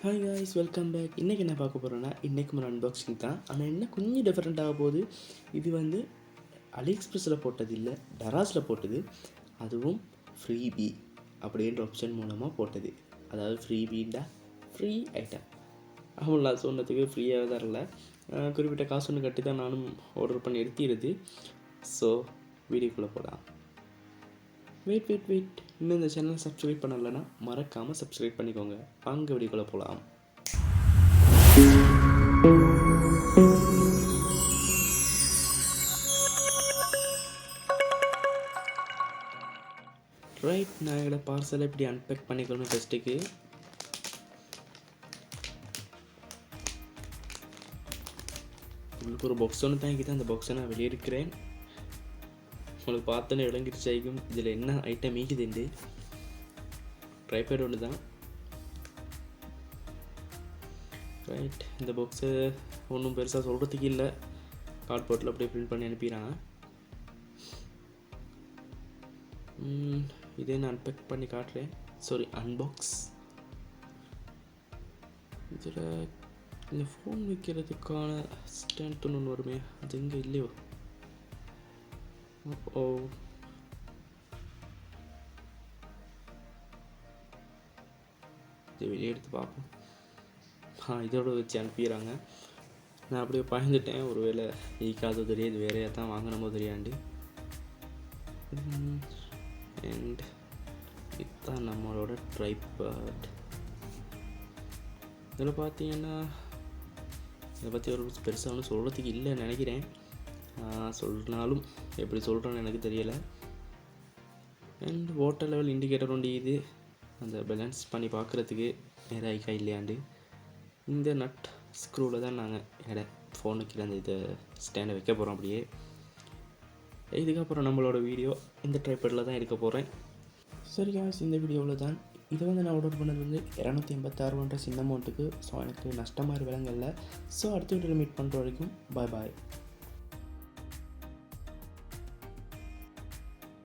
Hi guys, welcome back. இன்றைக்கி என்ன பார்க்க போகிறோன்னா, இன்றைக்கும் ஒரு அன்பாக்சிங் தான். ஆனால் என்ன கொஞ்சம் டிஃப்ரெண்ட் ஆக போகுது. இது வந்து அலிஎக்ஸ்பிரஸில் போட்டது இல்லை, டராஸில் போட்டது. அதுவும் ஃப்ரீபி அப்படின்ற ஆப்ஷன் மூலமாக போட்டது. அதாவது ஃப்ரீபீண்டா ஃப்ரீ ஐட்டம். அவங்களா சொன்னதுக்கு ஃப்ரீயாக தரல, குறிப்பிட்ட காசு ஒன்று கட்டி தான் நானும் ஆர்டர் பண்ணி எடுத்திருது. ஸோ வீடியோக்குள்ளே போகலாம். வெயிட் இன்னும் இந்த சேனலை சப்ஸ்கிரைப் பண்ணலைன்னா மறக்காமல் சப்ஸ்கிரைப் பண்ணிக்கோங்க. வாங்க வீடியோக்குள்ளே போகலாம். ரைட், நான் என்னோட பார்சலை இப்படி அன்பேக் பண்ணிக்கணும். ஃபஸ்ட்டுக்கு உங்களுக்கு ஒரு பாக்ஸ் ஒன்று தாங்கிட்டு அந்த பாக்ஸை நான் வெளியே இருக்கிறேன். உங்களுக்கு பார்த்தோன்னே விளங்கிடுச்சு ஆகிக்கும் இதில் என்ன ஐட்டம் ஈக்குதுண்டு. ட்ரைபேட் ஒன்று தான். ரைட், இந்த பாக்ஸை ஒன்றும் பெருசாக சொல்கிறதுக்கு இல்லை. கார்ட்போர்ட்டில் அப்படியே பிரிண்ட் பண்ணி அனுப்பிடுறாங்க. இதே நான் அன்பேக் பண்ணி காட்டுறேன். Sorry, unbox. இதில் இந்த ஃபோன் வைக்கிறதுக்கான ஸ்டாண்ட் ஒன்று வருமே, அது இங்கே இல்லையோ? இது வெளியே எடுத்து பார்ப்போம். இதோட வச்சு அனுப்பிடுறாங்க. நான் அப்படியே பயந்துட்டேன், ஒரு வேளை ஈக்காதோ தெரியாது, வேறையாக தான் வாங்கினமோ தெரியாண்டு. அண்ட் இதுதான் நம்மளோட ட்ரைபாட். இதில் பார்த்தீங்கன்னா இதை பற்றி ஒரு பெருசாக ஒன்றும் சொல்கிறதுக்கு இல்லைன்னு நினைக்கிறேன். சொல்லினாலும் எப்படி சொல்கிறேன்னு எனக்கு தெரியலை. அண்ட் வாட்டர் லெவல் இண்டிகேட்டர் ஒன்று இது, அந்த பேலன்ஸ் பண்ணி பார்க்குறதுக்கு நேராக ஆயிக்கா இல்லையாண்டு. இந்த நட் ஸ்க்ரூவில் தான் நாங்கள் ஃபோனுக்கு அந்த இதை ஸ்டாண்டை வைக்க போகிறோம். அப்படியே இதுக்கப்புறம் நம்மளோட வீடியோ இந்த ட்ரைபேடில் தான் எடுக்க போகிறேன். சரி காய்ஸ், இந்த வீடியோவில் தான். இதை வந்து நான் ஆர்டர் பண்ணது வந்து 286 சின்ன அமௌண்ட்டுக்கு. ஸோ எனக்கு நஷ்டமாக விலங்கல்ல. ஸோ அடுத்த வீடியோவில் மீட் பண்ணுற வரைக்கும் பாய்.